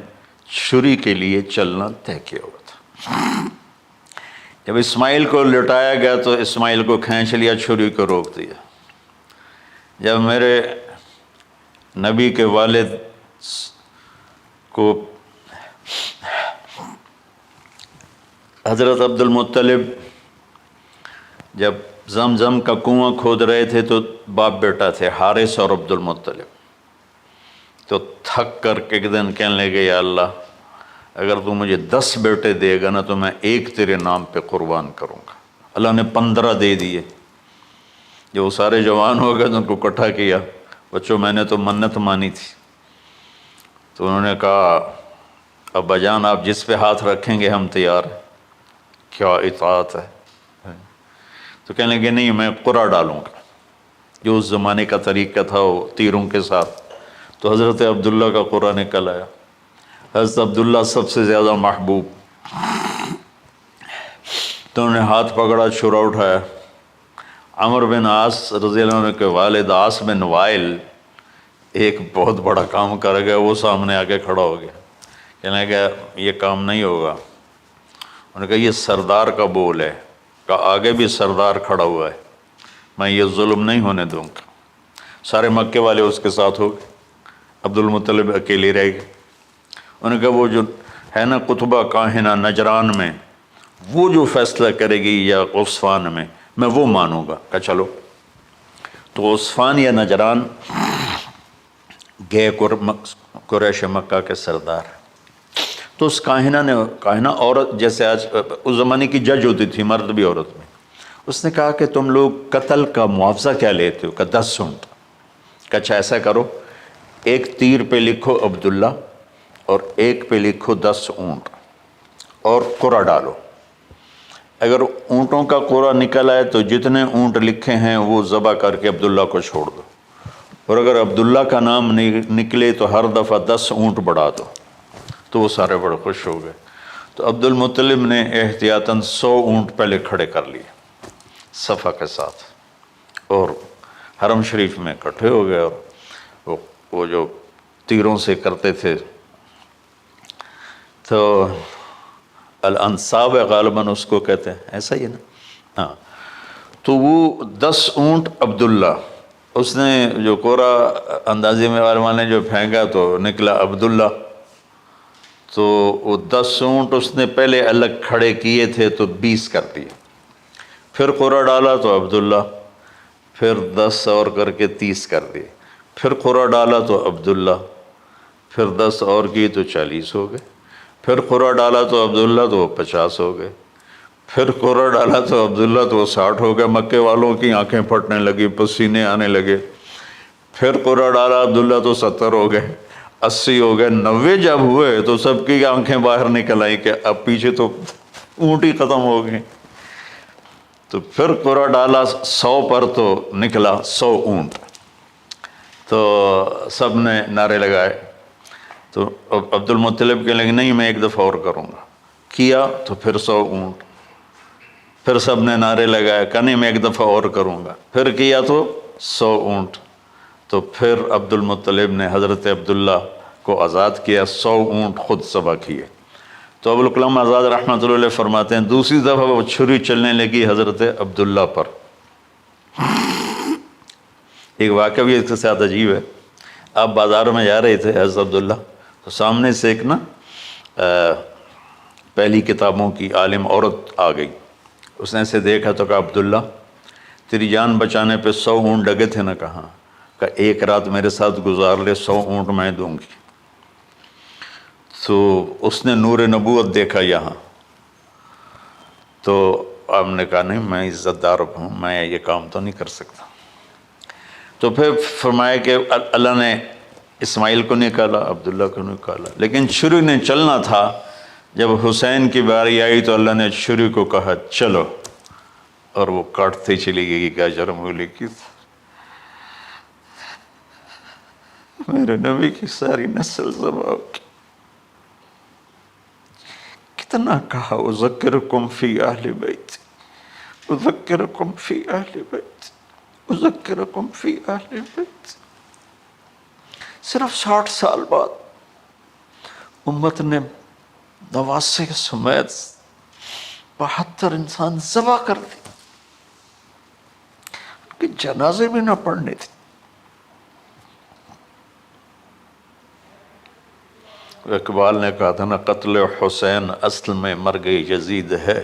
چھری کے لیے چلنا طے کیا ہوا تھا۔ جب اسماعیل کو لٹایا گیا تو اسماعیل کو کھینچ لیا، چھری کو روک دیا۔ جب میرے نبی کے والد کو حضرت عبد المطلب جب زمزم کا کنواں کھود رہے تھے تو باپ بیٹا تھے، حارث اور عبد المطلب، تو تھک کر کے ایک دن کہنے لگے، یا اللہ اگر تو مجھے 10 بیٹے دے گا نا تو میں ایک تیرے نام پہ قربان کروں گا۔ اللہ نے 15 دے دیے۔ جب وہ سارے جوان ہو گئے تو ان کو اکٹھا کیا، بچوں میں نے تو منت مانی تھی۔ تو انہوں نے کہا، ابا جان آپ جس پہ ہاتھ رکھیں گے ہم تیار ہیں، کیا اطاعت ہے۔ تو کہنے لگے نہیں، میں قرعہ ڈالوں گا، جو اس زمانے کا طریقہ تھا وہ تیروں کے ساتھ۔ تو حضرت عبداللہ کا قرعہ نکل آیا۔ حضرت عبداللہ سب سے زیادہ محبوب، تو انہوں نے ہاتھ پکڑا، چھرا اٹھایا۔ عمر بن عاص رضی اللہ عنہ کے والد عاص بن وائل ایک بہت بڑا کام کر گئے، وہ سامنے آ کے کھڑا ہو گیا، کہنے لگا یہ کام نہیں ہوگا۔ انہوں نے کہا یہ سردار کا بول ہے، کہا آگے بھی سردار کھڑا ہوا ہے، میں یہ ظلم نہیں ہونے دوں گا۔ سارے مکے والے اس کے ساتھ ہو گئے، عبد المطلب اکیلے رہ گئے۔ انہوں نے کہا وہ جو ہے نا قطبہ کاہنہ نجران میں، وہ جو فیصلہ کرے گی یا عصفان میں وہ مانوں گا۔ کہا چلو۔ تو عصفان یا نجران گئے قریش مکہ کے سردار۔ تو اس کاہنہ عورت، جیسے آج اس زمانے کی جج ہوتی تھی، مرد بھی عورت میں، اس نے کہا کہ تم لوگ قتل کا معاوضہ کیا لیتے ہو؟ کہ 10 اونٹ۔ کہ اچھا ایسا کرو، ایک تیر پہ لکھو عبداللہ اور ایک پہ لکھو 10 اونٹ اور قرعہ ڈالو۔ اگر اونٹوں کا قرعہ نکل آئے تو جتنے اونٹ لکھے ہیں وہ ذبح کر کے عبداللہ کو چھوڑ دو، اور اگر عبداللہ کا نام نکلے تو ہر دفعہ 10 اونٹ بڑھا دو۔ تو وہ سارے بڑے خوش ہو گئے۔ تو عبد المطلب نے احتیاطاً 100 اونٹ پہلے کھڑے کر لیے صفا کے ساتھ، اور حرم شریف میں اکٹھے ہو گئے، اور وہ جو تیروں سے کرتے تھے تو الانصاب غالباً اس کو کہتے ہیں، ایسا ہی ہے نا؟ ہاں۔ تو وہ 10 اونٹ عبداللہ، اس نے جو قرعہ اندازی میں علماء نے جو پھینکا تو نکلا عبداللہ۔ تو وہ 10 اونٹ اس نے پہلے الگ کھڑے کیے تھے تو 20 کر دیے، پھر قرعہ ڈالا تو عبداللہ، پھر 10 اور کر کے 30 کر دیے، پھر قرعہ ڈالا تو عبداللہ، پھر 10 اور کی تو 40 ہو گئے، پھر قرعہ ڈالا تو عبداللہ تو 50 ہو گئے، پھر قرعہ ڈالا تو عبداللہ تو 60 ہو گئے۔ مکے والوں کی آنکھیں پھٹنے لگی، پسینے آنے لگے۔ پھر قرعہ ڈالا عبداللہ تو 70 ہو گئے، 80 ہو گئے، 90 جب ہوئے تو سب کی آنکھیں باہر نکل آئیں کہ اب پیچھے تو اونٹ ہی ختم ہو گئے۔ تو پھر قرعہ ڈالا 100 پر تو نکلا 100 اونٹ۔ تو سب نے نعرے لگائے، تو عبد المطلب کہنے لگے نہیں میں ایک دفعہ اور کروں گا، کیا تو پھر 100 اونٹ، پھر سب نے نعرے لگائے کہ نہیں میں ایک دفعہ اور کروں گا، پھر کیا تو 100 اونٹ۔ تو پھر عبد المطلب نے حضرت عبداللہ کو آزاد کیا، 100 اونٹ خود ذبح کیے۔ تو ابوالکلام آزاد رحمۃ اللہ علیہ فرماتے ہیں دوسری دفعہ وہ چھری چلنے لگی حضرت عبداللہ پر۔ ایک واقعہ بھی اس کے ساتھ عجیب ہے۔ آپ بازار میں جا رہے تھے حضرت عبداللہ، تو سامنے سے ایک پہلی کتابوں کی عالم عورت آ گئی۔ اس نے اسے دیکھا تو کہا عبداللہ تیری جان بچانے پہ 100 اونٹ ڈگے تھے نا؟ کہاں؟ کہ ایک رات میرے ساتھ گزار لے 100 اونٹ میں دوں گی۔ تو اس نے نور نبوت دیکھا یہاں، تو آپ نے کہا نہیں میں عزت دار ہوں، میں یہ کام تو نہیں کر سکتا۔ تو پھر فرمایا کہ اللہ نے اسماعیل کو نکالا، عبداللہ کو نکالا، لیکن چھری نے چلنا تھا۔ جب حسین کی باری آئی تو اللہ نے چھری کو کہا چلو، اور وہ کاٹتے چلی گئی کہ جرمولی کی میرے نبی کی ساری نسل ذبح کی۔ کتنا کہا اذکرکم فی اہل بیت، اذکرکم فی اہل بیت، اذکرکم فی اہل بیت۔ صرف 60 سال بعد امت نے 89 سمیت 72 انسان ذبح کر دی، کہ جنازے بھی نہ پڑھنے تھے۔ اقبال نے کہا تھا نا قتل حسین اصل میں مرگ یزید ہے،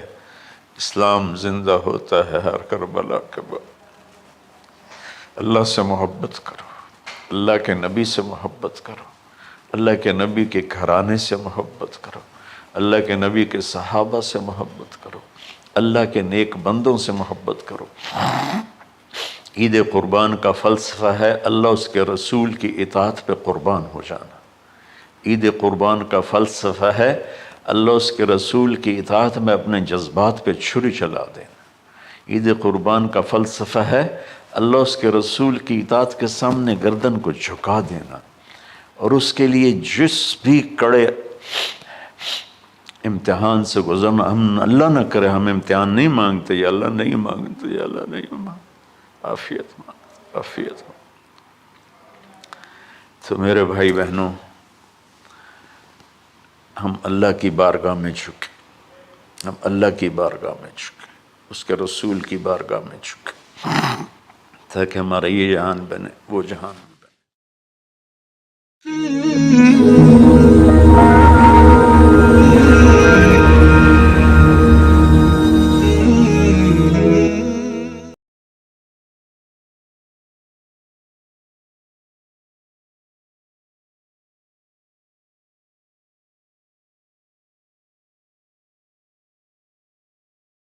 اسلام زندہ ہوتا ہے ہر کربلا کے بعد۔ اللہ سے محبت کرو، اللہ کے نبی سے محبت کرو، اللہ کے نبی کے گھرانے سے محبت کرو، اللہ کے نبی کے صحابہ سے محبت کرو، اللہ کے نیک بندوں سے محبت کرو۔ عید قربان کا فلسفہ ہے اللہ اس کے رسول کی اطاعت پہ قربان ہو جانا۔ عید قربان کا فلسفہ ہے اللہ اس کے رسول کی اطاعت میں اپنے جذبات پہ چھری چلا دینا۔ عید قربان کا فلسفہ ہے اللہ اس کے رسول کی اطاعت کے سامنے گردن کو جھکا دینا، اور اس کے لیے جس بھی کڑے امتحان سے گزرنا۔ ہم اللہ نہ کرے ہم امتحان نہیں مانگتے، یا اللہ نہیں مانگتے، یا اللہ نہیں مانگتے، عافیت مانگ، عافیت مانگ۔ تو میرے بھائی بہنوں، ہم اللہ کی بارگاہ میں جھکے، ہم اللہ کی بارگاہ میں جھکے، اس کے رسول کی بارگاہ میں جھکے، تاکہ ہمارا یہ جہان بنے وہ جہان بنے۔